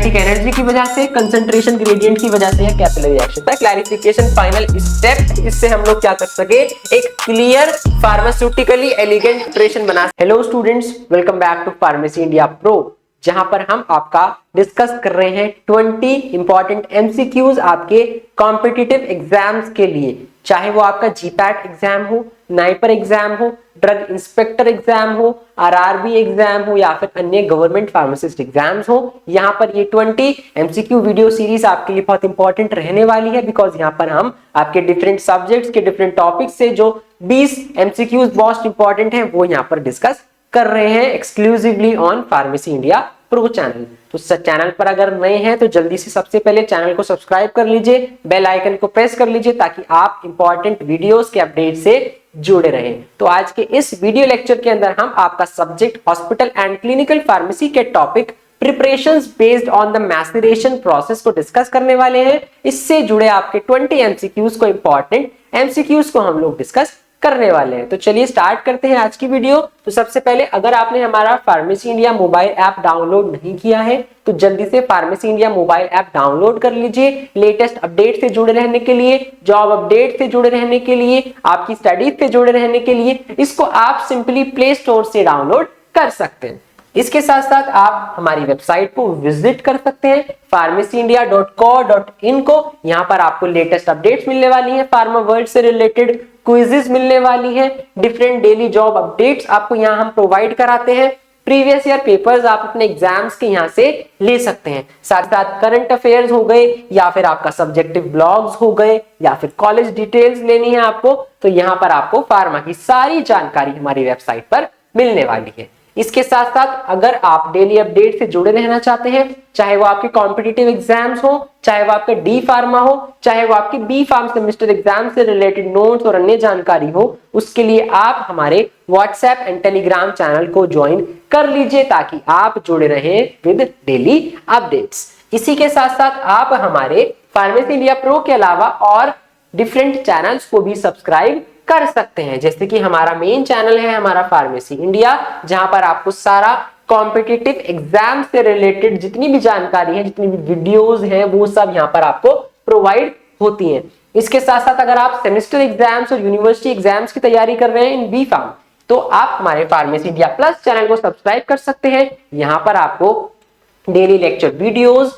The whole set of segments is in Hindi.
काइनेटिक एनर्जी की वजह से, कंसंट्रेशन ग्रेडियंट की वजह से या capillary reaction. Clarification final step, इससे हम लोग क्या कर सके, एक क्लियर फार्मास्यूटिकली एलिगेंट प्रिपरेशन बना। Hello students, welcome back to pharmacy India pro, जहां पर हम आपका डिस्कस कर रहे हैं 20 इंपॉर्टेंट एमसीक्यूज आपके कॉम्पिटिटिव एग्जाम्स के लिए, चाहे वो आपका जीपैट एग्जाम हो, नाइपर एग्जाम हो, ड्रग इंस्पेक्टर एग्जाम हो, आरआरबी एग्जाम हो या फिर अन्य गवर्नमेंट फार्मासिस्ट एग्जाम्स हो। यहाँ पर ये 20 एमसीक्यू वीडियो सीरीज आपके लिए बहुत इंपॉर्टेंट रहने वाली है, बिकॉज यहाँ पर हम आपके डिफरेंट सब्जेक्ट्स के डिफरेंट टॉपिक्स से जो 20 एमसीक्यूज मोस्ट इंपॉर्टेंट है वो यहाँ पर डिस्कस कर रहे हैं exclusively on pharmacy India pro channel. तो चैनल पर अगर नए हैं तो जल्दी से सबसे पहले चैनल को सब्सक्राइब कर लीजिए, बेल आइकन को प्रेस कर लीजिए ताकि आप इंपॉर्टेंट वीडियोस के अपडेट से जुड़े रहें। तो आज के इस वीडियो लेक्चर के अंदर हम आपका subject hospital and clinical pharmacy के topic preparations based on the maceration process को डिस्कस करने वाले हैं। इससे जुड़े आपके 20 एमसीक्यूज को, इंपॉर्टेंट एमसीक्यूज को हम लोग डिस्कस करने वाले हैं। तो चलिए स्टार्ट करते हैं आज की वीडियो। तो सबसे पहले अगर आपने हमारा pharmacy India mobile app download नहीं किया है तो जल्दी से pharmacy India mobile app download कर लीजिए, लेटेस्ट अपडेट से जुड़े रहने के लिए, जॉब अपडेट से जुड़े रहने के लिए, आपकी स्टडीज से जुड़े रहने के लिए इसको आप सिंपली प्ले स्टोर से डाउनलोड कर सकते हैं। इसके साथ साथ आप हमारी वेबसाइट को विजिट कर सकते हैं pharmacyindia.co.in को। यहाँ पर आपको लेटेस्ट अपडेट्स मिलने वाली है, फार्मा वर्ल्ड से रिलेटेड क्विजेस मिलने वाली है, डिफरेंट डेली जॉब अपडेट्स आपको यहाँ हम प्रोवाइड कराते हैं, प्रीवियस ईयर पेपर्स आप अपने एग्जाम्स के यहाँ से ले सकते हैं, साथ साथ करंट अफेयर्स हो गए या फिर आपका सब्जेक्टिव ब्लॉग्स हो गए या फिर कॉलेज डिटेल्स लेनी है आपको, तो यहाँ पर आपको फार्मा की सारी जानकारी हमारी वेबसाइट पर मिलने वाली है। इसके साथ साथ अगर आप डेली अपडेट से जुड़े रहना चाहते हैं, चाहे वो आपके कॉम्पिटिटिव एग्जाम्स हो, चाहे वो आपका डी फार्मा हो, चाहे वो आपके बी फार्म सेमेस्टर एग्जाम से रिलेटेड नोट्स और अन्य जानकारी हो, उसके लिए आप हमारे व्हाट्सएप एंड टेलीग्राम चैनल को ज्वाइन कर लीजिए ताकि आप जुड़े रहें विद डेली अपडेट्स। इसी के साथ साथ आप हमारे फार्मेसी इंडिया प्रो के अलावा और डिफरेंट चैनल्स को भी सब्सक्राइब कर सकते हैं, जैसे कि हमारा मेन चैनल है हमारा फार्मेसी इंडिया, जहां पर आपको सारा कॉम्पिटिटिव एग्जाम से रिलेटेड जितनी भी जानकारी है, जितनी भी वीडियोस हैं, वो सब यहां पर आपको प्रोवाइड होती हैं। इसके साथ साथ अगर आप सेमेस्टर एग्जाम्स और यूनिवर्सिटी एग्जाम्स की तैयारी कर रहे हैं इन बी फार्म, तो आप हमारे फार्मेसी इंडिया प्लस चैनल को सब्सक्राइब कर सकते हैं। यहाँ पर आपको daily lecture videos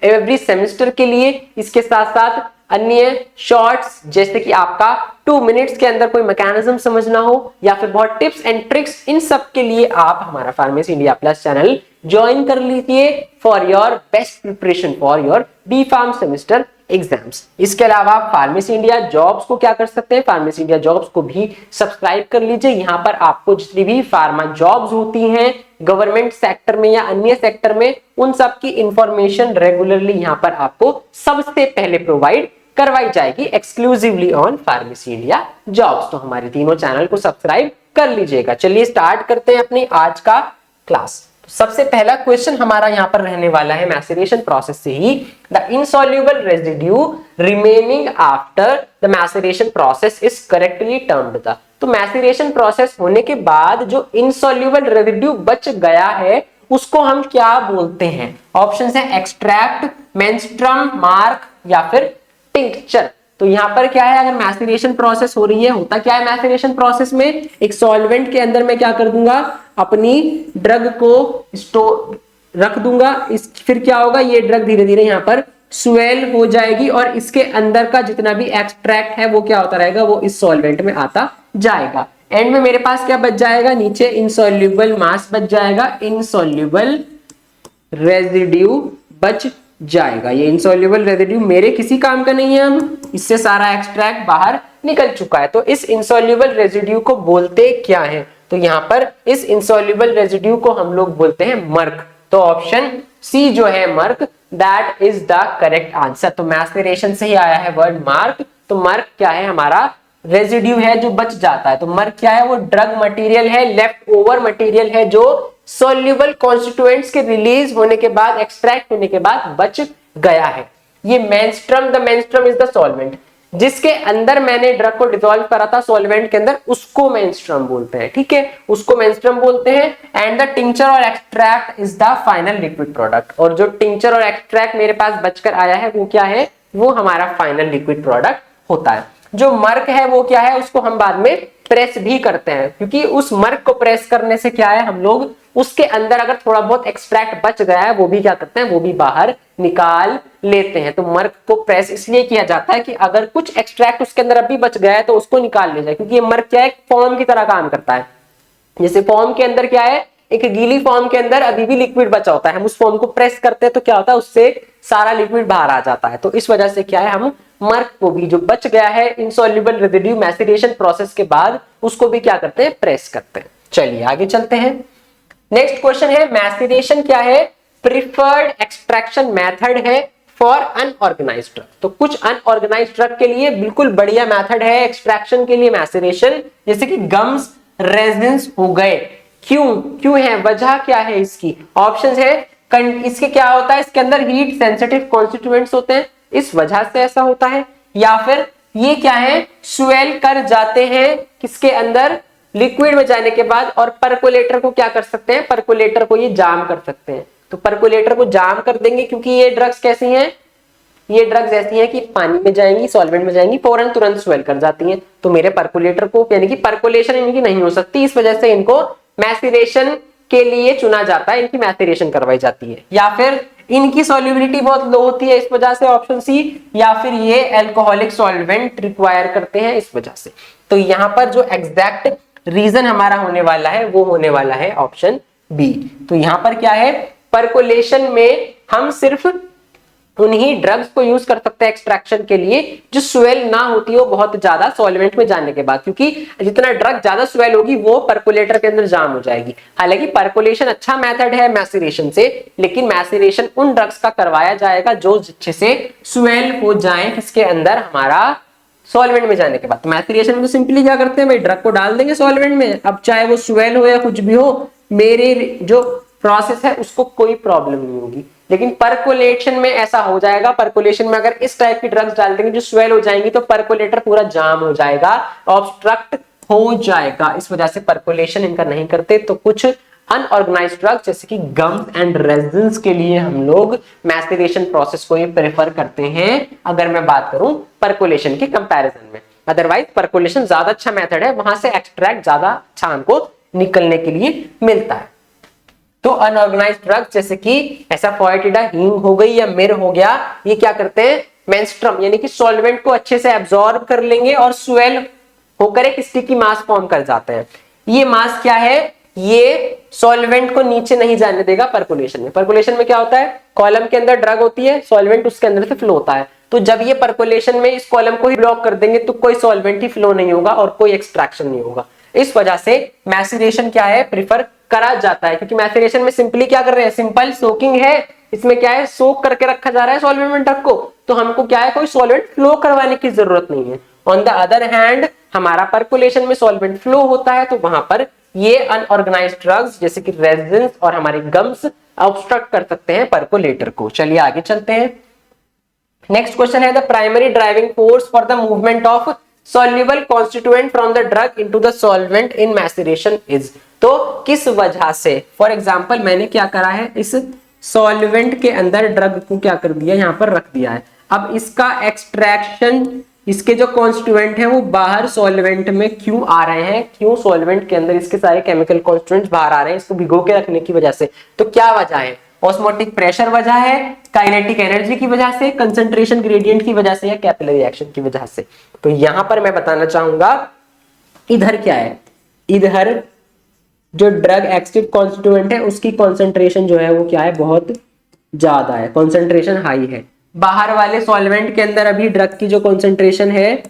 every semester के लिए, इसके साथ साथ अन्य शॉर्ट्स, जैसे कि आपका 2 मिनट्स के अंदर कोई मैकेनिज्म समझना हो या फिर बहुत टिप्स एंड ट्रिक्स, इन सब के लिए आप हमारा pharmacy India plus channel join कर लीजिए for your best preparation for your B pharm semester exams. इसके अलावा आप फार्मेसी इंडिया जॉब्स को क्या कर सकते हैं, फार्मेसी इंडिया जॉब्स को भी सब्सक्राइब कर लीजिए। यहाँ पर आपको जितनी भी फार्मा जॉब्स होती हैं गवर्नमेंट सेक्टर में या अन्य सेक्टर में, उन सब की इंफॉर्मेशन रेगुलरली यहाँ पर आपको सबसे पहले प्रोवाइड करवाई जाएगी exclusively on pharmacy India jobs. तो हमारे तीनों चैनल को सब्सक्राइब कर लीजिएगा। चलिए स्टार्ट करते हैं अपनी आज का क्लास। तो सबसे पहला क्वेश्चन हमारा यहाँ पर रहने वाला है मैसरेशन प्रोसेस से ही, the insoluble residue remaining after the maceration process is correctly termed the. तो मैसरेशन प्रोसेस होने के बाद जो इनसॉल्युबल रेजिड्यू बच गया है उसको हम क्या बोलते हैं? ऑप्शन है एक्सट्रैक्ट, मेंस्ट्रम, मार्क या फिर टिंक्चर। तो यहाँ पर क्या है, अगर मैसरेशन प्रोसेस हो रही है, होता क्या है मैसरेशन प्रोसेस में, एक सॉल्वेंट के अंदर मैं क्या कर दूंगा, अपनी ड्रग को स्टोर रख दूंगा, फिर क्या होगा, ये ड्रग धीरे धीरे यहाँ पर स्वेल हो जाएगी और इसके अंदर का जितना भी एक्सट्रैक्ट है वो क्या होता रहेगा, वो इस सॉल्वेंट में आता जाएगा। एंड में मेरे पास क्या बच जाएगा, नीचे इनसॉल्युबल मास बच जाएगा, इनसॉल्युबल रेजिड्यू बच जाएगा। ये इनसॉल्युबल रेजिड्यू मेरे किसी काम का नहीं है, हम इससे सारा एक्सट्रैक्ट बाहर निकल चुका है। तो इस इनसॉल्युबल रेजिड्यू को बोलते क्या है, तो यहाँ पर इस इनसॉल्युबल रेजिड्यू को हम लोग बोलते हैं मर्क। तो ऑप्शन सी जो है marc, that is the correct answer. तो मैसरेशन से ही आया है वर्ड मार्क। तो मर्क क्या है, हमारा रेजिड्यू है जो बच जाता है। तो मर्क क्या है, वो ड्रग मटेरियल है, लेफ्ट ओवर मटेरियल है जो सॉल्युबल कॉन्स्टिट्यूएंट्स के रिलीज होने के बाद, एक्सट्रैक्ट होने के बाद बच गया है। ये menstruum, the menstruum is the solvent. जिसके अंदर मैंने ड्रग को डिसॉल्व करा था सॉल्वेंट के अंदर, उसको मेंस्ट्रुम बोलते हैं। ठीक है, उसको मेंस्ट्रुम बोलते हैं। एंड द टिंचर और extract is the final liquid product. और जो टिंचर और एक्सट्रैक्ट मेरे पास बचकर आया है वो क्या है, वो हमारा फाइनल लिक्विड प्रोडक्ट होता है। जो मर्क है वो क्या है, उसको हम बाद में प्रेस भी करते हैं, क्योंकि उस मर्क को प्रेस करने से क्या है, हम लोग उसके अंदर अगर थोड़ा बहुत एक्सट्रैक्ट बच गया है वो भी क्या करते हैं, वो भी बाहर निकाल लेते हैं। तो मर्क को प्रेस इसलिए किया जाता है कि अगर कुछ एक्सट्रैक्ट उसके अंदर अभी बच गया है तो उसको निकाल ले जाए, क्योंकि ये मर्क क्या है, फॉर्म की तरह काम करता है। जैसे फॉर्म के अंदर क्या है, एक गीली फॉर्म के अंदर अभी भी लिक्विड बचा होता है, हम उस फॉर्म को प्रेस करते हैं तो क्या होता है, उससे सारा लिक्विड बाहर आ जाता है। तो इस वजह से क्या है, हम मर्क को भी जो बच गया है इनसॉल्युबल रेसिड्यू मैसेरेशन प्रोसेस के बाद, उसको भी क्या करते हैं, प्रेस करते हैं। चलिए आगे चलते हैं। नेक्स्ट क्वेश्चन है, मैसेरेशन क्या है, प्रिफर्ड एक्सट्रैक्शन मेथड है फॉर अनऑर्गेनाइज्ड ड्रग। तो कुछ अनऑर्गेनाइज्ड ड्रग के लिए बिल्कुल बढ़िया मेथड है एक्सट्रैक्शन के लिए मैसेरेशन, जैसे कि गम्स, रेजिन्स हो गए। क्यों है, वजह क्या है इसकी, ऑप्शंस है। इसके क्या होता है, इसके अंदर हीट सेंसिटिव कॉन्स्टिट्यूएंट्स होते हैं, इस वजह से ऐसा होता है। या फिर ये क्या है, स्वेल कर जाते हैं किसके अंदर, लिक्विड में जाने के बाद, और परकोलेटर को क्या कर सकते हैं, परकोलेटर को ये जाम कर सकते हैं। तो परकोलेटर को जाम कर देंगे, क्योंकि ये ड्रग्स कैसी हैं, ये ड्रग्स ऐसी हैं कि पानी में जाएंगी, सॉल्वेंट में जाएंगी, फौरन तुरंत स्वेल कर जाती हैं। तो मेरे परकोलेटर को, यानी कि परकोलेशन इनकी नहीं हो सकती, इस वजह से इनको मैसेरेशन के लिए चुना जाता है, इनकी मैसेरेशन करवाई जाती है। या फिर इनकी सॉल्युबिलिटी बहुत लो होती है, इस वजह से ऑप्शन सी। या फिर ये अल्कोहलिक सॉल्वेंट रिक्वायर करते हैं, इस वजह से। तो यहाँ पर जो एग्जैक्ट रीजन हमारा होने वाला है वो होने वाला है ऑप्शन बी। तो यहाँ पर क्या है, परकोलेशन में हम सिर्फ उन्हीं ड्रग्स को यूज कर सकते हैं एक्सट्रैक्शन के लिए जो स्वेल ना होती हो बहुत ज्यादा सॉल्वेंट में जाने के बाद, क्योंकि जितना ड्रग ज्यादा स्वेल होगी वो परकोलेटर के अंदर जाम हो जाएगी। हालांकि परकोलेशन अच्छा मेथड है मैसेरेशन से, लेकिन मैसेरेशन उन ड्रग्स का करवाया जाएगा जो अच्छे से स्वेल हो जाए किसके अंदर, हमारा सॉल्वेंट में जाने के बाद। तो मैसेरेशन में तो सिंपली क्या करते हैं भाई, ड्रग को डाल देंगे सॉल्वेंट में, अब चाहे वो स्वेल हो या कुछ भी हो, मेरे जो प्रोसेस है उसको कोई प्रॉब्लम नहीं होगी। लेकिन परकोलेशन में ऐसा हो जाएगा, परकोलेशन में अगर इस टाइप की ड्रग्स डाल देंगे जो स्वेल हो जाएंगी तो परकोलेटर पूरा जाम हो जाएगा, ऑब्स्ट्रक्ट हो जाएगा। इस वजह से परकोलेशन इनका नहीं करते। तो कुछ अनऑर्गेनाइज्ड ड्रग्स जैसे कि गम्स एंड रेजिन्स के लिए हम लोग मैसेरेशन प्रोसेस को ही प्रेफर करते हैं, अगर मैं बात करूं परकोलेशन के कंपैरिजन में। अदरवाइज परकोलेशन ज्यादा अच्छा मेथड है, वहां से एक्सट्रैक्ट ज्यादा अच्छा हमको निकलने के लिए मिलता है। तो अनऑर्गेनाइज्ड ड्रग्स जैसे कि एसाफोएटिडा, हींग हो गई या मिर हो गया, ये क्या करते हैं, मेंस्ट्रुम यानी कि सॉल्वेंट को अच्छे से एब्जॉर्ब कर लेंगे और स्वेल होकर एक स्टिकी मास फॉर्म कर जाते हैं। ये मास क्या है, ये सॉल्वेंट को नीचे नहीं जाने देगा परकोलेशन में। परकोलेशन में क्या होता है, कॉलम के अंदर ड्रग होती है, सॉल्वेंट उसके अंदर से फ्लो होता है। तो जब ये परकोलेशन में इस कॉलम को ही ब्लॉक कर देंगे तो कोई सॉल्वेंट ही फ्लो नहीं होगा और कोई एक्सट्रैक्शन नहीं होगा। इस वजह से मैसेरेशन क्या है, प्रिफर करा जाता है, क्योंकि मैसेरेशन में सिंपली क्या कर रहे हैं, सिंपल सोकिंग है। इसमें क्या है, सोक करके रखा जा रहा है सॉल्वेंट में ड्रग को, तो हमको क्या है, कोई सॉल्वेंट फ्लो करवाने की जरूरत नहीं है। ऑन द अदर हैंड हमारा परकोलेशन में सॉल्वेंट फ्लो होता है, तो वहां पर ये अनऑर्गेनाइज्ड ड्रग्स जैसे कि रेजिन्स और हमारे गम्स ऑब्स्ट्रक्ट कर सकते हैं परकोलेटर को। चलिए आगे चलते हैं। नेक्स्ट क्वेश्चन है, the primary driving force for the movement of soluble constituent from the drug into the solvent in maceration is। तो किस वजह से, फॉर एग्जाम्पल मैंने क्या करा है, इस सॉल्वेंट के अंदर ड्रग को क्या कर दिया, यहां पर रख दिया है। अब इसका एक्सट्रैक्शन, इसके जो कॉन्स्टिट्यूएंट है वो बाहर सॉल्वेंट में क्यों आ रहे हैं, क्यों सॉल्वेंट के अंदर इसके सारे केमिकल कॉन्स्टिट्यूएंट्स बाहर आ रहे हैं, इसको भिगो के रखने की वजह से। तो क्या वजह है, ऑस्मोटिक प्रेशर वजह है, काइनेटिक एनर्जी की वजह से, कंसंट्रेशन ग्रेडियंट की वजह से, या कैपिलरी एक्शन की वजह से। तो यहां पर मैं बताना चाहूंगा, इधर क्या है, इधर जो ड्रग एक्टिव कॉन्स्टिट्यूएंट है उसकी कॉन्सेंट्रेशन जो है वो क्या है, बहुत ज्यादा है, कॉन्सेंट्रेशन हाई है। बाहर वाले सॉल्वेंट के अंदर अभी ड्रग की जो कॉन्सेंट्रेशन है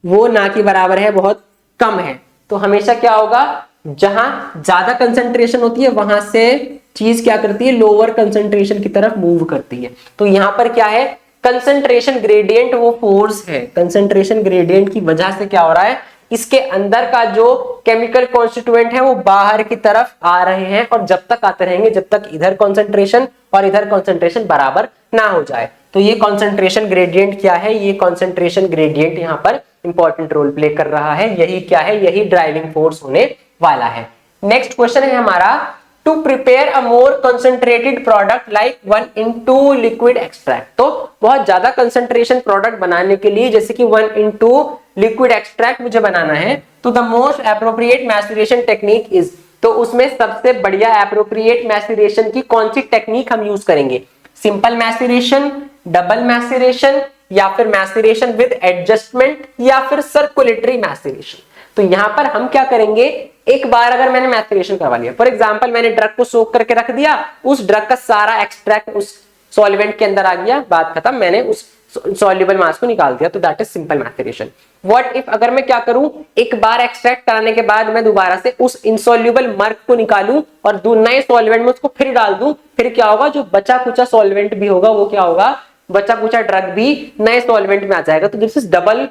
वो ना के बराबर है, बहुत कम है। तो हमेशा क्या होगा, जहां ज्यादा कंसंट्रेशन होती है वहां से चीज क्या करती है, लोअर कंसंट्रेशन की तरफ मूव करती है। तो यहां पर क्या है, कंसंट्रेशन ग्रेडियंट वो फोर्स है, कंसंट्रेशन ग्रेडियंट की वजह से क्या हो रहा है, इसके अंदर का जो केमिकल कॉन्स्टिट्यूएंट है वो बाहर की तरफ आ रहे हैं, और जब तक आते रहेंगे जब तक इधर कॉन्सेंट्रेशन और इधर कॉन्सेंट्रेशन बराबर ना हो जाए। तो ये कॉन्सेंट्रेशन ग्रेडियंट क्या है, ये कॉन्सेंट्रेशन ग्रेडियंट यहाँ पर इंपॉर्टेंट रोल प्ले कर रहा है, यही क्या है, यही ड्राइविंग फोर्स होने वाला है। नेक्स्ट क्वेश्चन है हमारा, to prepare a more concentrated product like 1:2 liquid extract. तो बहुत ज्यादा कंसंट्रेशन प्रोडक्ट बनाने के लिए, जैसे कि 1:2 लिक्विड एक्सट्रैक्ट मुझे बनाना है, तो the most appropriate maceration technique is, तो उसमें सबसे बढ़िया एप्रोप्रिएट मैस्चुरेशन की कौन सी टेक्निक हम यूज करेंगे, सिंपल मैस्चुरेशन, डबल मैस्चुरेशन, या फिर मैस्चुरेशन विद एडजस्टमेंट, या फिर सर्कुलेटरी मैस्चुरेशन। तो यहां पर हम क्या करेंगे, एक बार अगर मैंने मैस्चुरेशन करवा लिया, फॉर एग्जांपल मैंने ड्रग को सोक करके रख दिया, उस ड्रग का सारा एक्सट्रैक्ट उस सॉल्वेंट के अंदर आ गया, बात खत्म, मैंने उस सॉल्युबल मास को निकाल दिया, तो that is simple maceration. What if अगर मैं क्या करूं, एक बार एक्सट्रैक्ट कराने के बाद मैं दोबारा से उस इनसॉल्युबल मर्क को निकालूं और नए सॉल्वेंट में उसको फिर डाल दूं, फिर क्या होगा, जो बचा कुचा सॉल्वेंट भी होगा वो क्या होगा, बचा कुचा ड्रग भी नए सॉल्वेंट में आ जाएगा, तो दिस इज डबल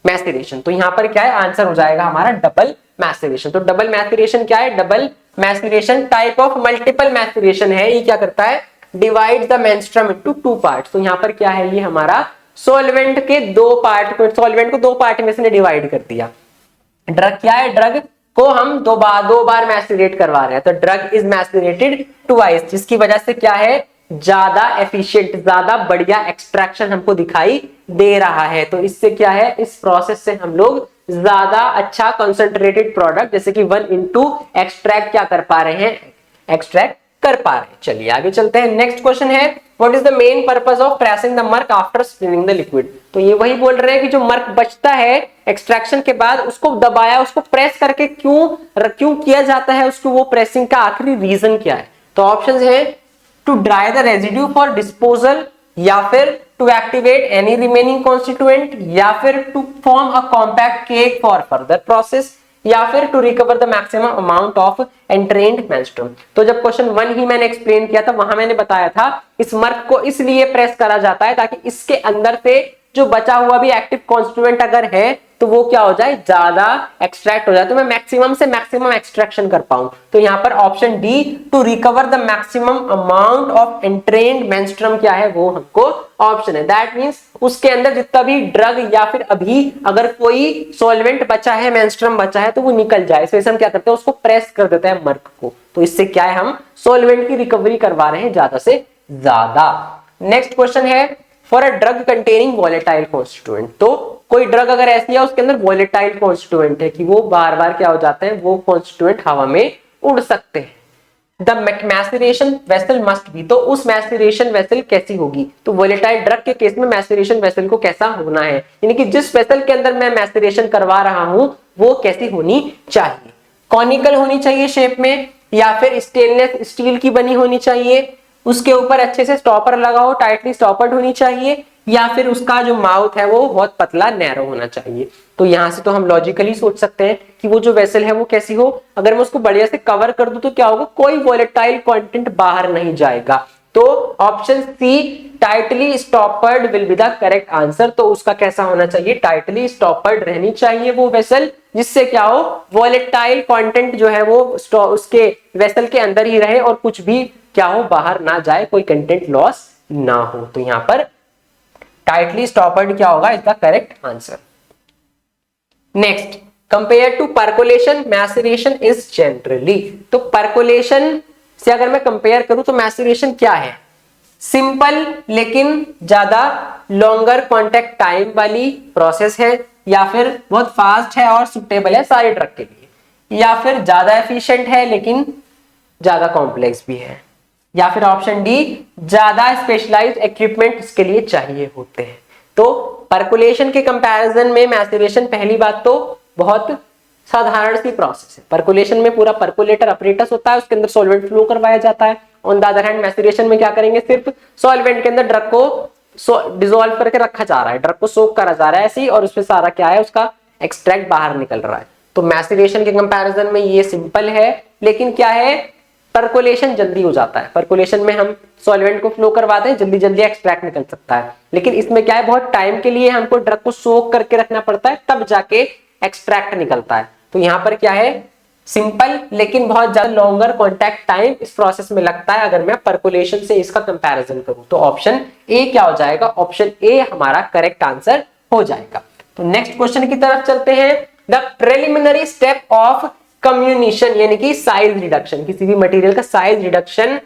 मैस्चुरेशन। तो यहां पर क्या है, आंसर हो जाएगा हमारा डबल मैस्चुरेशन। तो डबल मैस्चुरेशन क्या है, डबल मैस्चुरेशन टाइप ऑफ मल्टीपल मैस्चुरेशन है, ये क्या करता है, divide the menstruum into 2 parts. तो यहां पर क्या है, ये हमारा सॉल्वेंट के 2 पार्ट को, सॉल्वेंट को 2 पार्ट में से डिवाइड कर दिया। ड्रग क्या है, ड्रग को हम दो बार मैस्चुरेट करवा रहे हैं, तो ड्रग इज मैस्चुरेटेड ट्वाइस, जिसकी वजह से क्या है, ज्यादा एफिशिएंट, ज्यादा बढ़िया एक्सट्रैक्शन हमको दिखाई दे रहा है। तो इससे क्या है, इस प्रोसेस से हम लोग ज्यादा अच्छा कंसंट्रेटेड प्रोडक्ट जैसे कि 1:2 एक्सट्रैक्ट क्या कर पा रहे हैं, एक्सट्रैक्ट कर पा रहे हैं। चलिए आगे चलते हैं। नेक्स्ट क्वेश्चन है, what is the main purpose of pressing the marc after spinning the liquid. तो ये वही बोल रहे हैं कि जो मर्क बचता है एक्सट्रैक्शन के बाद, उसको दबाया, उसको प्रेस करके क्यों किया जाता है, उसको वो प्रेसिंग का आखिरी रीजन क्या है। तो ऑप्शंस है, to dry the residue for disposal, या फिर to activate any remaining constituent, या फिर to form a compact cake for further process, या फिर to recover the maximum amount of entrained menstruum. तो जब क्वेश्चन 1 ही मैंने एक्सप्लेन किया था, वहां मैंने बताया था इस मर्क को इसलिए प्रेस करा जाता है ताकि इसके अंदर से जो बचा हुआ भी एक्टिव कॉन्स्टिट्यूएंट अगर है तो वो क्या हो जाए, ज्यादा एक्सट्रैक्ट हो जाए, तो मैं मैक्सिमम से मैक्सिमम एक्सट्रैक्शन कर पाऊं। तो यहां पर option D, to recover the maximum amount of entrained menstruum क्या है, वो हमको ऑप्शन है। दैट मींस उसके अंदर जितना भी ड्रग या फिर अभी अगर कोई सॉल्वेंट बचा है, मेंस्ट्रुम बचा है, तो वो निकल जाए, इसलिए हम क्या करते हैं, उसको प्रेस कर देते हैं मर्क को। तो इससे क्या है, हम सॉल्वेंट की रिकवरी करवा रहे हैं ज्यादा से ज्यादा। नेक्स्ट क्वेश्चन है, for a drug containing volatile constituent. तो कोई ड्रग अगर ऐसी है उसके अंदर वॉलेटाइल कॉन्स्टिट्यूएंट है कि वो बार बार क्या हो जाते हैं, वो कॉन्स्टिट्यूएंट हवा में उड़ सकते हैं। द मैस्चुरेशन वेसल मस्ट बी, तो उस मैस्चुरेशन वेसल कैसी होगी, तो वॉलेटाइल ड्रग के केस में मैस्चुरेशन वेसल को कैसा होना है, यानी कि जिस वेसल के अंदर मैं मैस्चुरेशन करवा रहा हूं वो कैसी होनी चाहिए, कॉनिकल होनी चाहिए शेप में, या फिर स्टेनलेस स्टील की बनी होनी चाहिए, उसके ऊपर अच्छे से स्टॉपर लगा हो, टाइटली स्टॉपर्ड होनी चाहिए, या फिर उसका जो माउथ है वो बहुत पतला नैरो होना चाहिए। तो यहां से तो हम लॉजिकली सोच सकते हैं कि वो जो वेसल है वो कैसी हो, अगर मैं उसको बढ़िया से कवर कर दूं तो क्या होगा, कोई वॉलेटाइल कंटेंट बाहर नहीं जाएगा। तो option C, tightly stoppered will be the correct answer. तो उसका कैसा होना चाहिए, टाइटली स्टॉपर्ड रहनी चाहिए वो वेसल, जिससे क्या हो, वॉलेटाइल कंटेंट जो है वो उसके वेसल के अंदर ही रहे और कुछ भी क्या हो, बाहर ना जाए, कोई कंटेंट लॉस ना हो। तो यहां पर टाइटली स्टॉपर्ड क्या होगा इसका correct answer. Next, compare to percolation maceration is generally. तो परकोलेशन से अगर मैं कंपेयर करूं तो मैस्चुरेशन क्या है, सिंपल लेकिन ज्यादा लॉन्गर कॉन्टेक्ट टाइम वाली प्रोसेस है, या फिर बहुत फास्ट है और सुटेबल है सारे ड्रग के लिए, या फिर ज्यादा एफिशिएंट है लेकिन ज्यादा कॉम्प्लेक्स भी है, या फिर ऑप्शन डी, ज्यादा स्पेशलाइज्ड इक्विपमेंट इसके लिए चाहिए होते हैं। तो परकुलेशन के कंपैरिजन में मैस्चुरेशन पहली बात तो बहुत साधारण सी प्रोसेस है। परकुलेशन में पूरा परकुलेटर अपरेटस होता है, उसके अंदर सॉल्वेंट फ्लो करवाया जाता है। ऑन द अदर हैंड मैस्चुरेशन में क्या करेंगे, सिर्फ सॉल्वेंट के अंदर ड्रग को डिसॉल्व करके रखा जा रहा है, ड्रग को सोक करा जा रहा है ऐसे ही, और उसमें सारा क्या है, उसका एक्सट्रैक्ट बाहर निकल रहा है। तो मैस्चुरेशन के कंपैरिजन में ये सिंपल है, लेकिन क्या है, परकोलेशन जल्दी हो जाता है। परकोलेशन में हम सॉल्वेंट को फ्लो करवाते हैं, जल्दी जल्दी एक्सट्रैक्ट निकल सकता है, लेकिन इसमें क्या है, बहुत टाइम के लिए हमको ड्रग को सोक करके रखना पड़ता है, तब जाके एक्सट्रैक्ट निकलता है। तो यहाँ पर क्या है, सिंपल लेकिन बहुत ज्यादा लॉन्गर कॉन्टैक्ट टाइम इस प्रोसेस में लगता है अगर मैं परकोलेशन से इसका कंपैरिजन करूं। तो ऑप्शन ए क्या हो जाएगा, ऑप्शन ए हमारा करेक्ट आंसर हो जाएगा। तो नेक्स्ट क्वेश्चन की तरफ चलते हैं। द प्रिलिमिनरी स्टेप ऑफ कम्युनिशन यानी कि साइज रिडक्शन, किसी भी मटेरियल का साइज रिडक्शन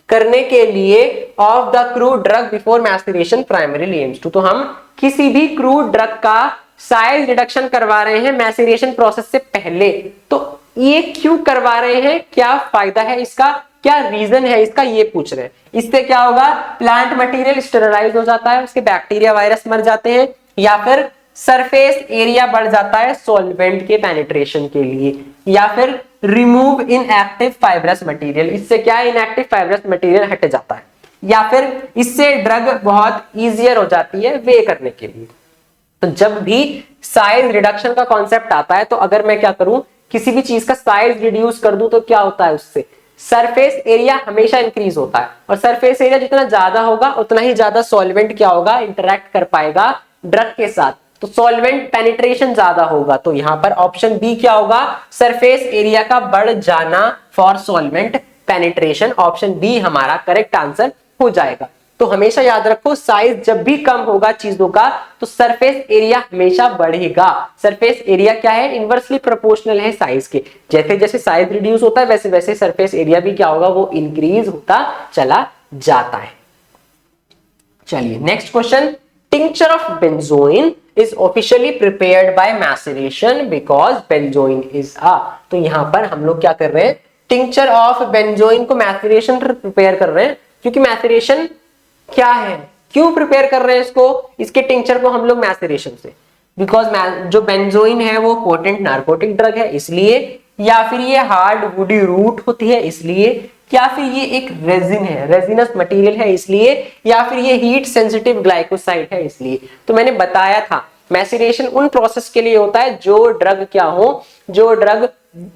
करने के लिए of the crude drug before maceration primarily aims to. तो हम किसी भी क्रूड ड्रग का साइज रिडक्शन करवा रहे हैं मैसेरेशन प्रोसेस से पहले, तो ये क्यों करवा रहे हैं, क्या फायदा है इसका, क्या रीजन है इसका, ये पूछ रहे हैं। इससे क्या होगा, प्लांट मटेरियल स्टेरलाइज हो जाता है, उसके बैक्टीरिया वायरस मर जाते हैं, या फिर सरफेस एरिया बढ़ जाता है सॉल्वेंट के पेनिट्रेशन के लिए, या फिर रिमूव इनएक्टिव फाइब्रस मटेरियल, इससे क्या है इनएक्टिव फाइब्रस मटेरियल हट जाता है, या फिर इससे ड्रग बहुत इजियर हो जाती है वे करने के लिए। तो जब भी साइज रिडक्शन का कॉन्सेप्ट आता है तो अगर मैं क्या करूं, किसी भी चीज का साइज रिड्यूस कर दूं तो क्या होता है, उससे सरफेस एरिया हमेशा इंक्रीज होता है, और सरफेस एरिया जितना ज्यादा होगा उतना ही ज्यादा सॉल्वेंट क्या होगा, इंटरैक्ट कर पाएगा ड्रग के साथ, तो सॉल्वेंट पेनिट्रेशन ज्यादा होगा। तो यहां पर ऑप्शन बी क्या होगा, सरफेस एरिया का बढ़ जाना for solvent penetration, option B हमारा करेक्ट आंसर हो जाएगा। तो हमेशा याद रखो साइज जब भी कम होगा चीजों का तो सरफेस एरिया हमेशा बढ़ेगा। सरफेस एरिया क्या है, इनवर्सली प्रोपोर्शनल है साइज के, जैसे जैसे साइज रिड्यूस होता है वैसे वैसे सरफेस एरिया भी क्या होगा, वो इंक्रीज होता चला जाता है। चलिए next question, tincture of benzoin is officially prepared by maceration because benzoin is a। तो यहां पर हम लोग क्या कर रहे हैं, टिंक्चर ऑफ बेंजोइन को मैसेरेशन प्रिपेयर कर रहे हैं, क्योंकि मैसेरेशन क्या है, क्यों प्रिपेयर कर रहे हैं इसको, इसके टिंक्चर को हम लोग मैसेरेशन से, बिकॉज जो बेंजोइन है वो पोटेंट नार्कोटिक ड्रग है इसलिए, या फिर ये हार्ड वुडी रूट होती है इसलिए, या फिर ये एक रेजिन है, रेजिनस मटेरियल है इसलिए, या फिर ये हीट सेंसिटिव ग्लाइकोसाइड है इसलिए। तो मैंने बताया था मैसेरेशन उन प्रोसेस के लिए होता है जो ड्रग क्या हो, जो ड्रग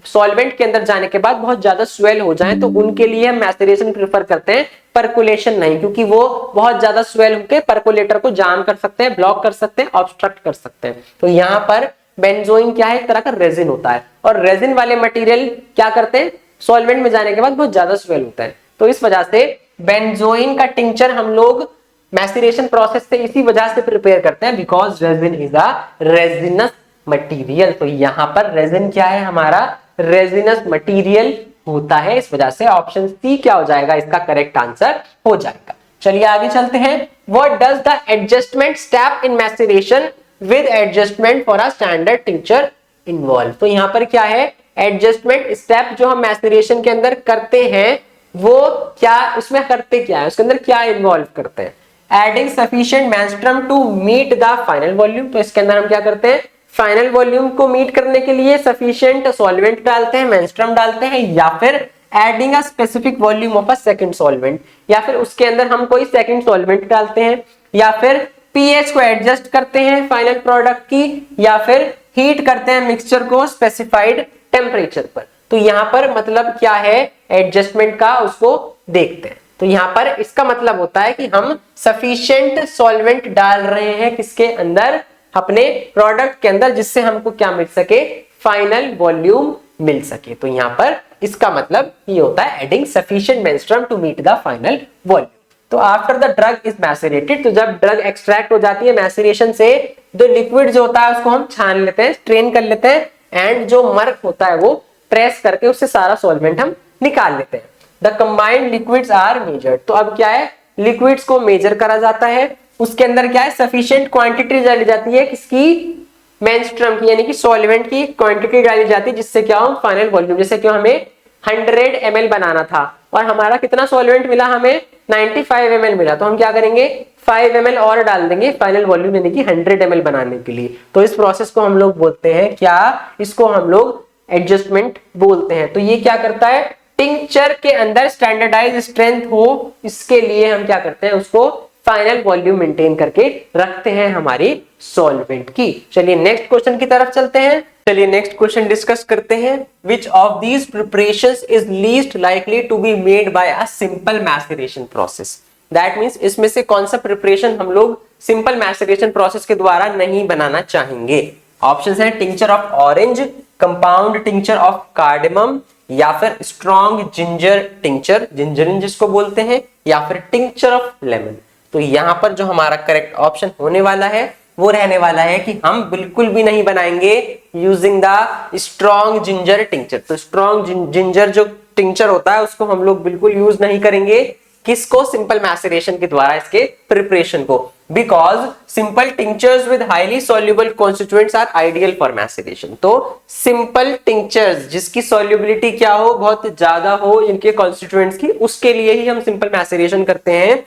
सॉल्वेंट के अंदर जाने के बाद बहुत ज्यादा स्वेल हो जाए, तो उनके लिए हम मैसेरेशन प्रेफर करते हैं, परकुलेशन नहीं, क्योंकि वो बहुत ज्यादा स्वेल होकर परकुलेटर को जाम कर सकते हैं, ब्लॉक कर सकते हैं, ऑब्स्ट्रक्ट कर सकते हैं। तो यहाँ पर बेंजोइन क्या है, एक तरह का रेजिन होता है, और रेजिन वाले मटेरियल क्या करते हैं, सॉल्वेंट में जाने के बाद बहुत ज्यादा स्वेल होता है। तो इस वजह से बेंजोइन का टिंक्चर हम लोग मैसेरेशन प्रोसेस से इसी वजह से प्रिपेयर करते हैं, because resin is a resinous material. तो यहां पर रेजिन क्या है, हमारा रेजिनस मटेरियल होता है, इस वजह से ऑप्शन सी क्या हो जाएगा, इसका करेक्ट आंसर हो जाएगा। चलिए आगे चलते हैं। What does the adjustment step in maceration with adjustment for a standard tincture involve. तो यहां पर क्या है, एडजस्टमेंट स्टेप जो हम मैसेरेशन के अंदर करते हैं वो क्या, उसमें करते क्या है, उसके अंदर क्या इन्वॉल्व करते हैं, adding sufficient menstruum to meet the final volume. तो इसके अंदर हम क्या करते हैं, फाइनल वॉल्यूम को मीट करने के लिए सफिशिएंट सॉल्वेंट डालते हैं, मेंस्ट्रुम डालते हैं, या फिर adding a specific volume of a second solvent, या फिर उसके अंदर हम कोई सेकंड सॉल्वेंट डालते हैं, या फिर पीएच को एडजस्ट करते हैं फाइनल प्रोडक्ट की, या फिर हीट करते हैं मिक्सचर को स्पेसिफाइड टेम्परेचर पर। तो यहां पर मतलब क्या है एडजस्टमेंट का, उसको देखते हैं। तो यहां पर इसका मतलब होता है कि हम सफिशिएंट सॉल्वेंट डाल रहे हैं किसके अंदर, अपने प्रोडक्ट के अंदर, जिससे हमको क्या मिल सके, फाइनल वॉल्यूम मिल सके। तो यहां पर इसका मतलब ये होता है adding sufficient menstruum to meet the final volume. तो after the drug is macerated, तो जब ड्रग एक्सट्रैक्ट हो जाती है मैसेरेशन से, जो लिक्विड जो होता है उसको हम छान लेते हैं, स्ट्रेन कर लेते हैं, एंड जो मर्क होता है वो प्रेस करके उससे सारा सॉल्वेंट हम निकाल लेते हैं। The combined liquids are measured. तो अब क्या है, लिक्विड्स को मेजर करा जाता है, उसके अंदर क्या है सफिशिएंट क्वांटिटी डाली जाती है, किसकी, मेंस्ट्रुम की, यानी कि सॉल्वेंट की क्वांटिटी डाली जाती है, जिससे क्या हो फाइनल वॉल्यूम, जैसे कि हमें 100 ml बनाना था और हमारा कितना सॉल्वेंट मिला, हमें 95 ml मिला, तो हम क्या करेंगे 5 ml और डाल देंगे फाइनल वॉल्यूम यानी कि 100 ml बनाने के लिए। तो इस प्रोसेस को हम लोग बोलते हैं क्या, इसको हम लोग एडजस्टमेंट बोलते हैं। तो ये क्या करता है, टिंक्चर के अंदर स्टैंडर्डाइज स्ट्रेंथ हो, इसके लिए हम क्या करते हैं, उसको फाइनल वॉल्यूम मेंटेन करके रखते हैं हमारी सॉल्वेंट की। चलिए नेक्स्ट क्वेश्चन की तरफ चलते हैं। चलिए नेक्स्ट क्वेश्चन डिस्कस करते हैं। Which of these preparations is least likely to be made by a simple maceration process? That means इसमें से कौन सा प्रिपरेशन हम लोग सिंपल मैसेरेशन प्रोसेस के द्वारा नहीं बनाना चाहेंगे। ऑप्शंस हैं tincture of orange, compound tincture of cardamom, या फिर स्ट्रॉन्ग जिंजर टिंचर, जिंजरिन जिसको बोलते हैं, या फिर टिंचर ऑफ लेमन। तो यहां पर जो हमारा करेक्ट ऑप्शन होने वाला है वो रहने वाला है कि हम बिल्कुल भी नहीं बनाएंगे using the strong ginger tincture. तो स्ट्रॉन्ग जिंजर जो टिंचर होता है उसको हम लोग बिल्कुल यूज नहीं करेंगे, किसको, सिंपल मैसेरेशन के द्वारा इसके प्रिपरेशन को, because simple tinctures with highly soluble constituents are ideal for maceration. तो सिंपल टिंचर्स जिसकी सॉल्युबिलिटी क्या हो, बहुत ज्यादा हो इनके कॉन्स्टिट्यूएंट्स की, उसके लिए ही हम सिंपल मैसेरेशन करते हैं।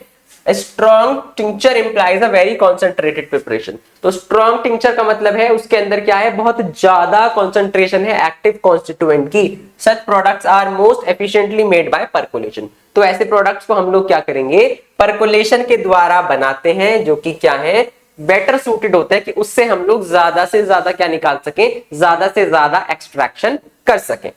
Strong tincture implies a very concentrated preparation. तो स्ट्रॉन्ग टिंचर का मतलब है उसके अंदर क्या है, बहुत ज्यादा कॉन्सेंट्रेशन है एक्टिव कॉन्स्टिट्यूएंट की। Such products are most efficiently made by percolation. तो ऐसे प्रोडक्ट्स को हम लोग क्या करेंगे, परकोलेशन के द्वारा बनाते हैं, जो कि क्या है, बेटर सूटेड होते हैं कि उससे हम लोग ज्यादा से ज्यादा क्या निकाल सकें, ज्यादा से ज्यादा एक्सट्रैक्शन कर सकें।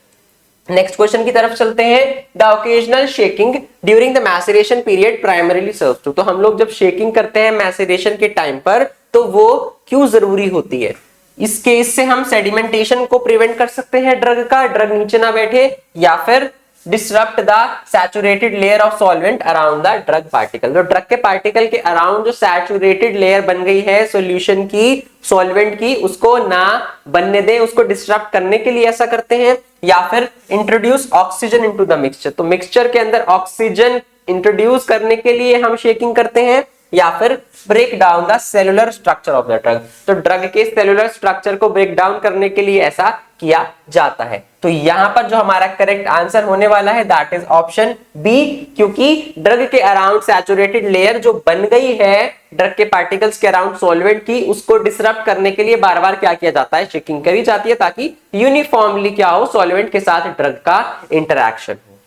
नेक्स्ट क्वेश्चन की तरफ चलते हैं। The occasional shaking during the maceration period primarily serves to. तो हम लोग जब शेकिंग करते हैं मैसेरेशन के टाइम पर तो वो क्यों जरूरी होती है? इस केस से हम सेडिमेंटेशन को प्रिवेंट कर सकते हैं ड्रग का, ड्रग नीचे ना बैठे, या फिर disrupt the saturated layer of solvent around the drug particle. तो ड्रग के पार्टिकल के अराउंड जो सैचुरेटेड लेयर बन गई है सॉल्यूशन की, सॉल्वेंट की, उसको ना बनने दें, उसको डिसरप्ट करने के लिए ऐसा करते हैं। या फिर introduce oxygen into the mixture. तो मिक्सचर के अंदर ऑक्सीजन इंट्रोड्यूस करने के लिए हम शेकिंग करते हैं। या फिर break down the cellular structure of the drug. तो ड्रग के सेलुलर स्ट्रक्चर को ब्रेक डाउन करने के लिए ऐसा किया जाता है। तो यहां पर जो हमारा करेक्ट आंसर होने वाला है दैट इज ऑप्शन बी, क्योंकि ड्रग के अराउंड सैचुरेटेड लेयर जो बन गई है ड्रग के पार्टिकल्स के अराउंड सॉल्वेंट की, उसको डिसरप्ट करने के लिए बार बार क्या किया जाता है, शेकिंग करी जाती है, ताकि यूनिफॉर्मली क्या हो, सॉल्वेंट के साथ ड्रग का इंटरैक्शन हो।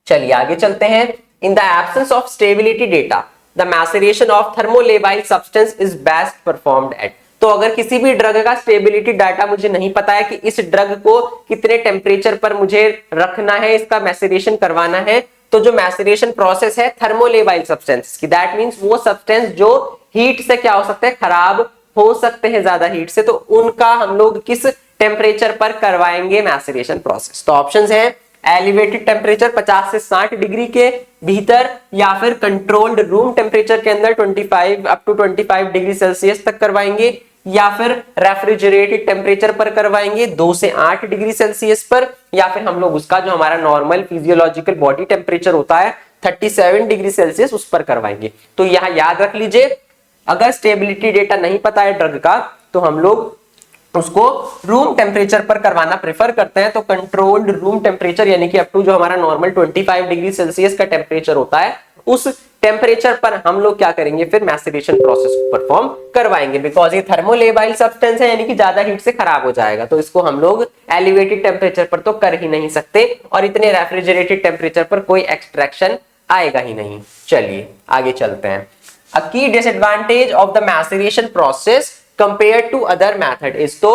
चलिए आगे चलते हैं। In the absence of stability data the maceration of thermolabile substance is best performed eight. तो अगर किसी भी ड्रग का स्टेबिलिटी डाटा मुझे नहीं पता है कि इस ड्रग को कितने टेम्परेचर पर मुझे रखना है, इसका मैसेरेशन करवाना है, तो जो मैसेरेशन प्रोसेस है थर्मोलेबाइल सब्सटेंस की, दैट मींस वो सब्सटेंस जो हीट से क्या हो सकते हैं, खराब हो सकते हैं ज्यादा हीट से, तो उनका हम लोग किस टेम्परेचर पर करवाएंगे मैसेरेशन प्रोसेस। तो ऑप्शंस हैं एलिवेटेड टेम्परेचर 50 से 60 डिग्री के भीतर, या फिर कंट्रोल्ड रूम टेम्परेचर के अंदर 25 अप टू 25 डिग्री सेल्सियस तक करवाएंगे, या फिर रेफ्रिजरेटेड टेम्परेचर पर करवाएंगे 2 से 8 डिग्री सेल्सियस पर, या फिर हम लोग उसका जो हमारा नॉर्मल फिजियोलॉजिकल बॉडी टेम्परेचर होता है 37 डिग्री सेल्सियस उस पर करवाएंगे। तो यहां याद रख लीजिए, अगर स्टेबिलिटी डेटा नहीं पता है ड्रग का तो हम लोग उसको रूम टेम्परेचर पर करवाना प्रेफर करते हैं। तो कंट्रोल्ड रूम टेम्परेचर यानी कि अप टू जो हमारा नॉर्मल 25 डिग्री सेल्सियस का टेम्परेचर होता है, उस टेम्परेचर पर हम लोग क्या करेंगे, फिर मैसेरेशन प्रोसेस को परफॉर्म करवाएंगे। बिकॉज ये थर्मोलेबाइल सब्सटेंस है यानी कि ज्यादा हीट से खराब हो जाएगा, तो इसको हम लोग एलिवेटेड टेम्परेचर पर तो कर ही नहीं सकते, और इतने रेफ्रिजरेटेड टेम्परेचर पर कोई एक्सट्रैक्शन आएगा ही नहीं। चलिए आगे चलते हैं। A key disadvantage of the maceration process compare to other method is. तो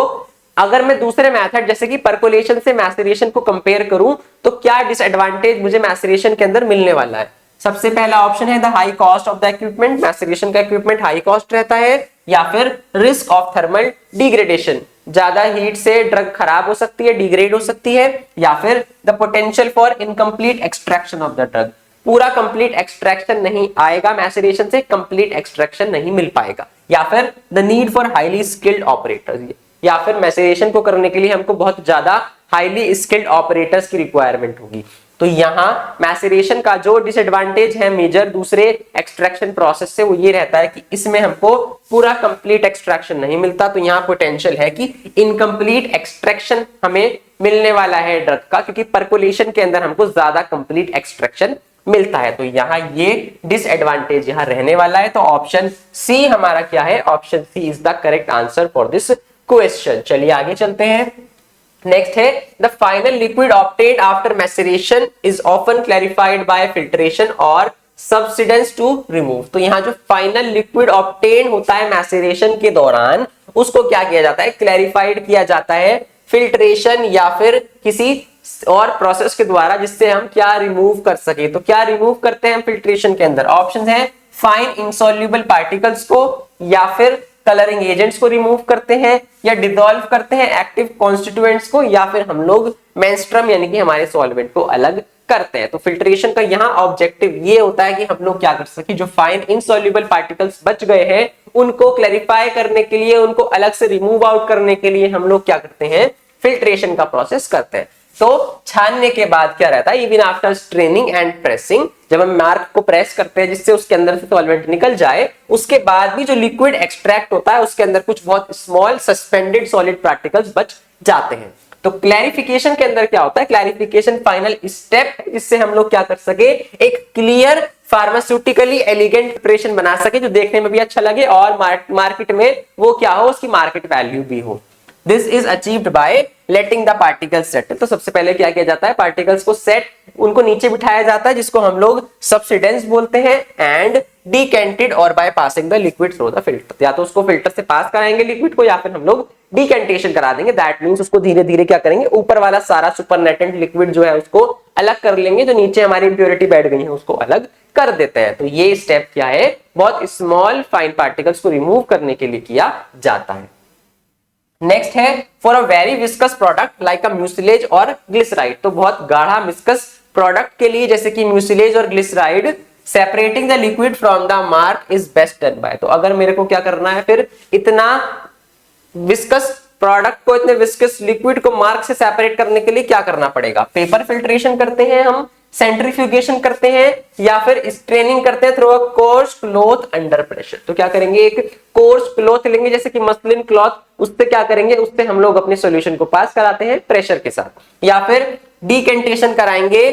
अगर मैं दूसरे मेथड जैसे कि परकोलेशन से मैसेरेशन को कंपेयर करूं तो क्या डिसएडवांटेज मुझे मैसेरेशन के अंदर मिलने वाला है? सबसे पहला ऑप्शन है the high cost of the equipment. Maceration का इक्विपमेंट हाई कॉस्ट रहता है। या फिर रिस्क ऑफ थर्मल डिग्रेडेशन, ज्यादा हीट से ड्रग खराब हो सकती है, डिग्रेड हो सकती है। या फिर the potential for incomplete extraction of the drug, पूरा कंप्लीट एक्सट्रैक्शन नहीं आएगा मैसेरेशन से, कंप्लीट एक्सट्रैक्शन नहीं मिल पाएगा। या फिर the need for highly skilled operators, या फिर मैसेरेशन को करने के लिए हमको बहुत ज्यादा हाईली स्किल्ड ऑपरेटर्स की रिक्वायरमेंट होगी। तो यहां मैसेरेशन का जो डिसएडवांटेज है मेजर दूसरे एक्सट्रैक्शन प्रोसेस से, वो ये रहता है कि इसमें हमको पूरा कंप्लीट एक्सट्रैक्शन नहीं मिलता। तो यहां पोटेंशियल है कि इनकम्प्लीट एक्सट्रैक्शन हमें मिलने वाला है ड्रग का, क्योंकि परकोलेशन के अंदर हमको ज्यादा कंप्लीट एक्सट्रैक्शन मिलता है। तो यहां ये डिसएडवांटेज यहां रहने वाला है। तो ऑप्शन सी हमारा क्या है, option C is the correct answer for this question. चलिए आगे चलते हैं। नेक्स्ट है the final liquid obtained after maceration is often clarified by filtration और सब्सिडेंस टू रिमूव। तो यहाँ जो फाइनल लिक्विड ऑब्टेन होता है मैसेरेशन के दौरान, उसको क्या किया जाता है, क्लैरिफाइड किया जाता है फिल्ट्रेशन या फिर किसी और प्रोसेस के द्वारा, जिससे हम क्या रिमूव कर सके। तो क्या रिमूव करते हैं फिल्ट्रेशन के अंदर? ऑप्शंस हैं फाइन इनसॉल्युबल पार्टिकल्स को, या फिर कलरिंग एजेंट्स को रिमूव करते हैं या डिसॉल्व करते हैं एक्टिव कॉन्स्टिट्यूएंट्स को, या फिर हम लोग मेंस्ट्रुम यानी कि हमारे सॉल्वेंट को अलग करते हैं। तो फिल्ट्रेशन का यहाँ ऑब्जेक्टिव ये होता है कि हम लोग क्या कर सके, जो फाइन इनसॉल्युबल पार्टिकल्स बच गए हैं उनको क्लैरिफाई करने के लिए, उनको अलग से रिमूव आउट करने के लिए हम लोग क्या करते हैं, फिल्ट्रेशन का प्रोसेस करते हैं। तो छानने के बाद क्या रहता है, even after straining and pressing, जब हम मार्क को प्रेस करते हैं जिससे उसके अंदर से सॉल्वेंट निकल जाए, उसके बाद भी जो लिक्विड एक्सट्रैक्ट होता है उसके अंदर कुछ बहुत स्मॉल सस्पेंडेड सॉलिड पार्टिकल्स बच जाते हैं। तो क्लैरिफिकेशन के अंदर क्या होता है, क्लैरिफिकेशन फाइनल स्टेप जिससे हम लोग क्या कर सके, एक क्लियर फार्मास्यूटिकली एलिगेंट प्रिपरेशन बना सके जो देखने में भी अच्छा लगे और मार्केट में वो क्या हो, उसकी मार्केट वैल्यू भी हो। This is achieved by letting the particles set. तो सबसे पहले क्या किया जाता है, पार्टिकल्स को सेट, उनको नीचे बिठाया जाता है जिसको हम लोग सब्सिडेंस बोलते हैं, एंड डिकेंटेड और by passing the liquid through the filter. या तो उसको फिल्टर से पास कराएंगे लिक्विड को, या फिर हम लोग डिकेंटेशन करा देंगे। दैट मींस उसको धीरे धीरे क्या करेंगे, ऊपर वाला सारा सुपरनेटेंट लिक्विड जो है उसको अलग कर लेंगे, जो नीचे हमारी इंप्योरिटी बैठ गई है उसको अलग कर देते हैं। तो ये स्टेप क्या है, बहुत स्मॉल फाइन पार्टिकल्स को रिमूव करने के लिए किया जाता है। नेक्स्ट है for a very viscous product like a mucilage और ग्लिसराइड। तो बहुत गाढ़ा विस्कस प्रोडक्ट के लिए जैसे कि म्यूसिलेज और glyceride, separating the liquid from the mark is best done by. तो अगर मेरे को क्या करना है, फिर इतना विस्कस प्रोडक्ट को, इतने विस्कस लिक्विड को मार्क से सेपरेट करने के लिए क्या करना पड़ेगा, पेपर फिल्ट्रेशन करते हैं हम, सेंट्रीफ्यूगेशन करते हैं, या फिर स्ट्रेनिंग करते हैं through a course cloth under pressure. तो क्या करेंगे, एक कोर्स क्लॉथ लेंगे जैसे कि मसलिन क्लॉथ, उससे क्या करेंगे, उससे हम लोग अपने सॉल्यूशन को पास कराते हैं प्रेशर के साथ, या फिर डिकेंटेशन कराएंगे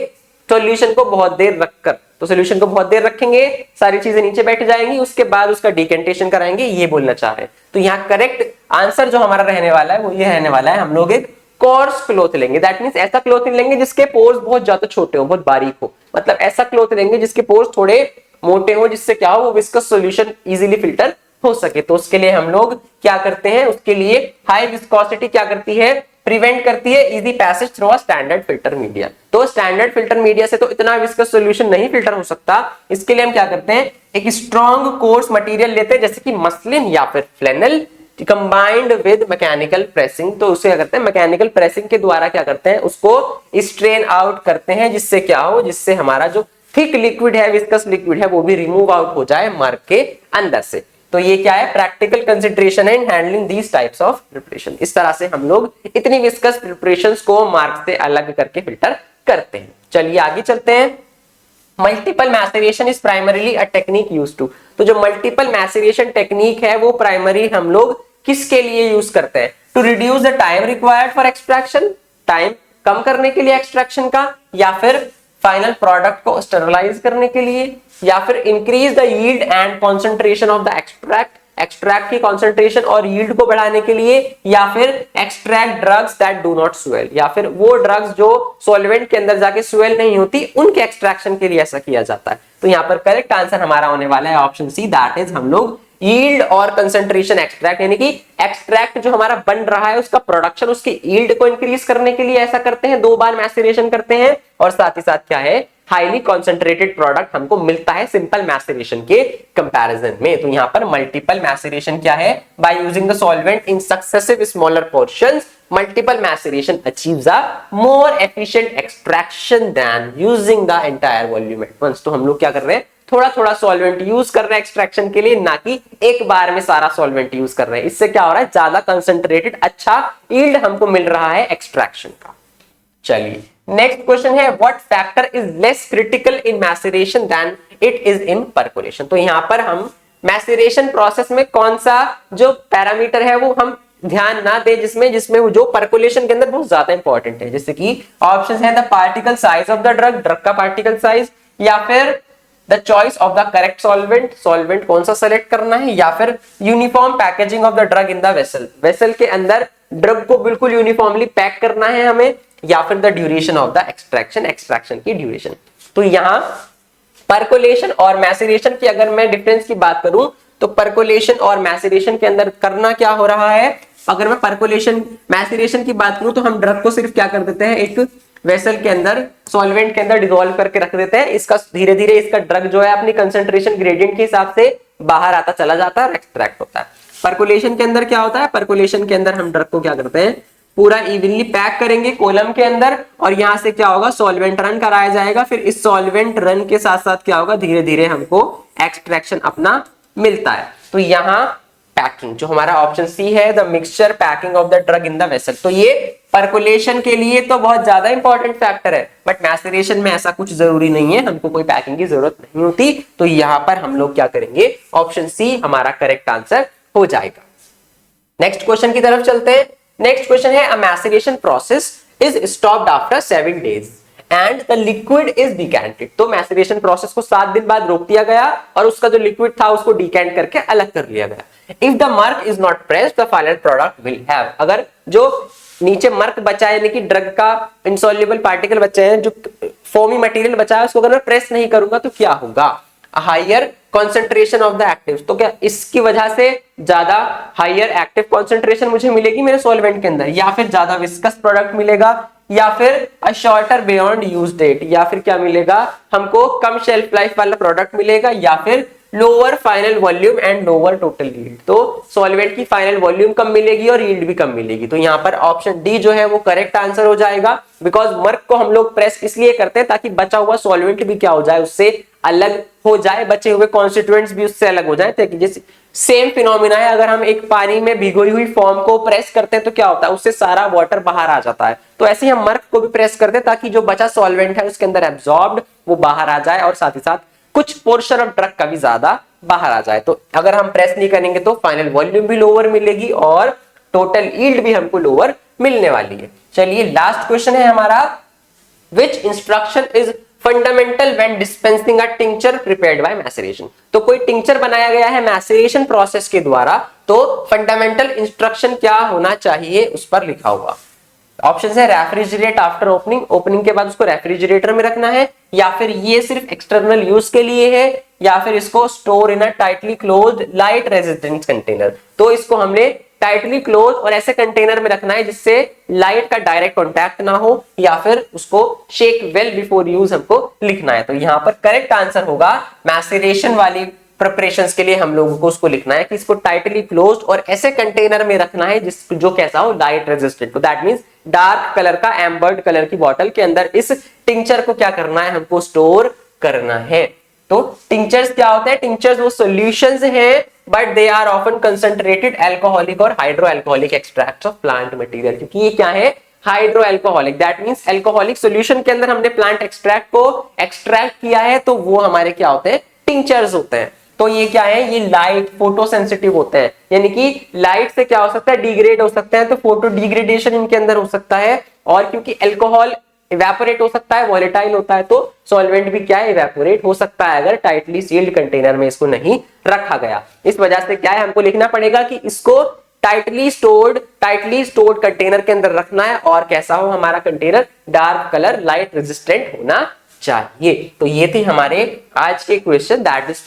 सॉल्यूशन को बहुत देर रखकर। तो सॉल्यूशन को बहुत देर रखेंगे, सारी चीजें नीचे बैठ जाएंगी, उसके बाद उसका डिकेंटेशन कराएंगे, ये बोलना चाह रहे हैं। तो यहाँ करेक्ट आंसर जो हमारा रहने वाला है वो ये रहने वाला है, हम लोग एक कोर्स क्लॉथ लेंगे। दैट मींस ऐसा क्लॉथ लेंगे जिसके पोर्स बहुत ज्यादा छोटे हो, बहुत बारीक हो, मतलब ऐसा क्लॉथ लेंगे जिसके पोर्स थोड़े मोटे हो, जिससे क्या हो, वो विस्कस सॉल्यूशन इजीली फिल्टर हो सके। तो उसके लिए हम लोग क्या करते हैं, उसके लिए हाई विस्कोसिटी क्या करती है, प्रिवेंट करती है easy passage through a standard filter media. तो स्टैंडर्ड फिल्टर मीडिया से तो इतना विस्कस सॉल्यूशन नहीं फिल्टर हो सकता, इसके लिए हम क्या करते हैं, एक स्ट्रॉन्ग कोर्स मटेरियल लेते हैं जैसे कि मसलिन या फिर फ्लेनल, कंबाइंड विद मैकेनिकल प्रेसिंग। तो उसे क्या करते हैं, मैकेनिकल प्रेसिंग के द्वारा क्या करते हैं, उसको स्ट्रेन आउट करते हैं, जिससे क्या हो, जिससे हमारा जो थिक लिक्विड है, विस्कस लिक्विड है, वो भी रिमूव आउट हो जाए मार्क के अंदर से। तो ये क्या है, प्रैक्टिकल कंसिडरेशन है in handling these types of preparation. इस तरह से हम लोग इतनी विस्कस प्रिपरेशंस को मार्क से अलग करके फिल्टर करते हैं। चलिए आगे चलते हैं। Multiple maceration is primarily a technique used to. तो जो मल्टीपल मैसेरेशन टेक्निक है वो प्राइमरी हम लोग किसके लिए यूज करते हैं, to reduce the time required for extraction, time कम करने के लिए एक्सट्रैक्शन का, या फिर फाइनल प्रोडक्ट को स्टरलाइज करने के लिए, या फिर increase the yield and concentration of the extract, extract की कॉन्सेंट्रेशन और यील्ड को बढ़ाने के लिए, या फिर extract drugs that do not swell, या फिर वो ड्रग्स जो सॉल्वेंट के अंदर जाके स्वेल नहीं होती उनके एक्सट्रैक्शन के लिए ऐसा किया जाता है। तो यहाँ पर करेक्ट आंसर हमारा होने वाला है ऑप्शन सी, दैट इज हम लोग यील्ड और कंसंट्रेशन एक्सट्रैक्ट, यानी कि एक्सट्रैक्ट जो हमारा बन रहा है उसका प्रोडक्शन, उसकी यील्ड को इंक्रीज करने के लिए ऐसा करते हैं, 2 बार मैसेरेशन करते हैं, और साथ ही साथ क्या है, हाईली कॉन्सेंट्रेटेड प्रोडक्ट हमको मिलता है सिंपल मैसेरेशन के कंपैरिजन में। तो यहाँ पर मल्टीपल मैसेरेशन क्या है, by using the solvent in successive smaller portions, multiple maceration achieves a more efficient extraction than using the entire volume at once. तो हम लोग क्या कर रहे हैं, थोड़ा थोड़ा सॉल्वेंट यूज कर रहे हैं एक्सट्रैक्शन के लिए, ना कि एक बार में सारा सॉल्वेंट यूज कर रहे हैं। इससे क्या हो रहा है, ज्यादा कंसंट्रेटेड अच्छा यील्ड हमको मिल रहा है एक्सट्रैक्शन का। चलिए नेक्स्ट क्वेश्चन है, what factor is less critical in maceration than it is in percolation. तो यहां पर हम मैसेरेशन प्रोसेस में कौन सा जो पैरामीटर है वो हम ध्यान ना दे, जिसमें जो परकोलेशन के अंदर बहुत ज्यादा इंपॉर्टेंट है। जैसे कि ऑप्शन है the particle size of the drug, drug का पार्टिकल साइज, या फिर the choice of the correct solvent, solvent कौन सा सेलेक्ट करना है, या फिर uniform packaging of the drug in the vessel, vessel के अंदर ड्रग को बिल्कुल यूनिफॉर्मली पैक करना है हमें, या फिर the duration of the extraction, extraction की ड्यूरेशन। तो यहां परकोलेशन और मैसेरेशन की अगर मैं डिफरेंस की बात करूं तो परकोलेशन और मैसेरेशन के अंदर करना क्या हो रहा है, अगर मैं परकोलेशन मैसेरेशन की बात करूं तो हम ड्रग को सिर्फ क्या कर देते हैं, एक वेसल के अंदर सॉल्वेंट के अंदर डिसॉल्व करके रख देते हैं, इसका धीरे धीरे इसका ड्रग जो है अपनी कंसंट्रेशन ग्रेडियंट के हिसाब से बाहर आता चला जाता है और एक्सट्रैक्ट होता है। परकोलेशन के अंदर क्या होता है, परकोलेशन के अंदर हम ड्रग को क्या करते हैं, पूरा इवनली पैक करेंगे कोलम के अंदर, और यहां से क्या होगा, सॉल्वेंट रन कराया जाएगा। फिर इस सॉल्वेंट रन के साथ साथ क्या होगा, धीरे धीरे हमको एक्सट्रैक्शन अपना मिलता है। तो यहाँ पैकिंग जो हमारा ऑप्शन सी है, the mixture packing of the drug in the vessel, तो ये परकोलेशन के लिए तो बहुत ज्यादा इंपॉर्टेंट फैक्टर है, बट मैसेरेशन में ऐसा कुछ जरूरी नहीं है, हमको कोई पैकिंग की जरूरत नहीं होती। तो यहां पर हम लोग क्या करेंगे, ऑप्शन सी हमारा करेक्ट आंसर हो जाएगा। नेक्स्ट क्वेश्चन की तरफ चलते हैं। नेक्स्ट क्वेश्चन है, a maceration process is stopped after 7 days and the liquid is decanted. तो मैसेरेशन प्रोसेस को 7 दिन बाद रोक दिया गया और उसका जो लिक्विड था उसको डिकैंट करके अलग कर लिया गया। If the marc is not pressed the final product will have, अगर जो नीचे मर्क बचा है यानी कि ड्रग का इंसॉल्युबल पार्टिकल बचे हैं, जो फोमी मटेरियल बचा है, उसको अगर मैं प्रेस नहीं करूंगा तो क्या होगा, higher concentration of the active. तो क्या इसकी वजह से ज्यादा हायर एक्टिव कॉन्सेंट्रेशन मुझे मिलेगी मेरे सॉल्वेंट के अंदर, या फिर ज्यादा विस्कस प्रोडक्ट मिलेगा, या फिर a shorter beyond use date, या फिर क्या मिलेगा हमको कम शेल्फ लाइफ वाला प्रोडक्ट मिलेगा, या फिर lower final volume and lower total yield. तो सॉल्वेंट की फाइनल वॉल्यूम कम मिलेगी और यील्ड भी कम मिलेगी। तो यहाँ पर ऑप्शन डी जो है वो करेक्ट आंसर हो जाएगा, बिकॉज मर्क को हम लोग प्रेस इसलिए करते हैं ताकि बचा हुआ सॉल्वेंट भी क्या हो जाए, उससे अलग हो जाए, बचे हुए कॉन्स्टिट्यूएंट्स भी उससे अलग हो जाए। ताकि जैसे सेम फिनोमिना है, अगर हम एक पानी में भिगोई हुई फॉर्म को प्रेस करते हैं तो क्या होता है, उससे सारा वाटर बाहर आ जाता है। तो ऐसे ही हम मर्क को भी प्रेस करते हैं ताकि जो बचा सॉल्वेंट है उसके अंदर एब्जॉर्ब्ड वो बाहर आ जाए, और साथ ही साथ कुछ पोर्शन ऑफ ड्रग का भी ज्यादा बाहर आ जाए। तो अगर हम प्रेस नहीं करेंगे तो फाइनल वॉल्यूम भी लोअर मिलेगी और टोटल यील्ड भी हमको लोअर मिलने वाली है। चलिए लास्ट क्वेश्चन है हमारा, विच instruction is fundamental when dispensing a tincture prepared by maceration. तो कोई टिंचर बनाया गया है मैसेरेशन प्रोसेस के द्वारा, तो फंडामेंटल इंस्ट्रक्शन क्या होना चाहिए उस पर लिखा होगा। ऑप्शन है रेफ्रिजरेट आफ्टर ओपनिंग, ओपनिंग के बाद उसको रेफ्रिजरेटर में रखना है, या फिर ये सिर्फ एक्सटर्नल यूज के लिए है, या फिर इसको store in a tightly closed light resistance container. तो इसको हमने टाइटली क्लोज और ऐसे कंटेनर में रखना है जिससे लाइट का डायरेक्ट कांटेक्ट ना हो, या फिर उसको शेक वेल बिफोर यूज हमको लिखना है। तो यहाँ पर करेक्ट आंसर होगा मैसेरेशन वाली प्रिपरेशंस के लिए हम लोगों को उसको लिखना है कि इसको टाइटली क्लोज्ड और ऐसे कंटेनर में रखना है जिस जो कैसा हो, लाइट रेजिस्टेंट। तो दैट मींस डार्क कलर का एम्बर्ड कलर की बॉटल के अंदर इस टिंचर को क्या करना है, हमको स्टोर करना है। तो टिंचर्स क्या होते हैं, टिंचर्स वो सॉल्यूशंस हैं but they are often concentrated alcoholic और hydro alcoholic extracts of plant material. क्योंकि ये क्या है, hydro alcoholic, that means alcoholic solution के अंदर हमने प्लांट एक्सट्रैक्ट को एक्सट्रैक्ट किया है, तो वो हमारे क्या होते हैं, टिंचर्स होते हैं। तो ये क्या है, ये लाइट फोटो सेंसिटिव होते हैं, यानी कि लाइट से क्या हो सकता है, डिग्रेड हो सकते हैं, तो फोटो डिग्रेडेशन इनके अंदर हो सकता है। और क्योंकि अल्कोहल इवेपोरेट हो सकता है, वॉलेटाइल होता है, तो सॉल्वेंट भी क्या है, इवेपोरेट हो सकता है अगर टाइटली सील्ड कंटेनर में इसको नहीं रखा गया। इस वजह से क्या है, हमको लिखना पड़ेगा कि इसको टाइटली स्टोर्ड कंटेनर के अंदर रखना है, और कैसा हो हमारा container, dark colour, light resistant होना चाहिए। तो ये थे हमारे आज के question, that is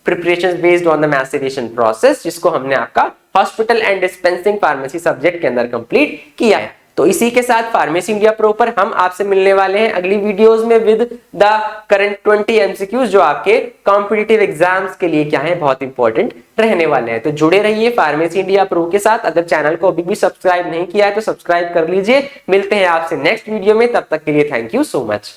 preparation based on the maceration process, जिसको हमने आपका hospital and dispensing pharmacy subject के अंदर कंप्लीट किया है। तो इसी के साथ फार्मेसी इंडिया प्रो पर हम आपसे मिलने वाले हैं अगली वीडियोस में विद द करंट 20 एमसीक्यूज, जो आपके कॉम्पिटिटिव एग्जाम्स के लिए क्या है, बहुत इंपॉर्टेंट रहने वाले हैं। तो जुड़े रहिए फार्मेसी इंडिया प्रो के साथ। अगर चैनल को अभी भी सब्सक्राइब नहीं किया है तो सब्सक्राइब कर लीजिए। मिलते हैं आपसे नेक्स्ट वीडियो में, तब तक के लिए थैंक यू सो मच।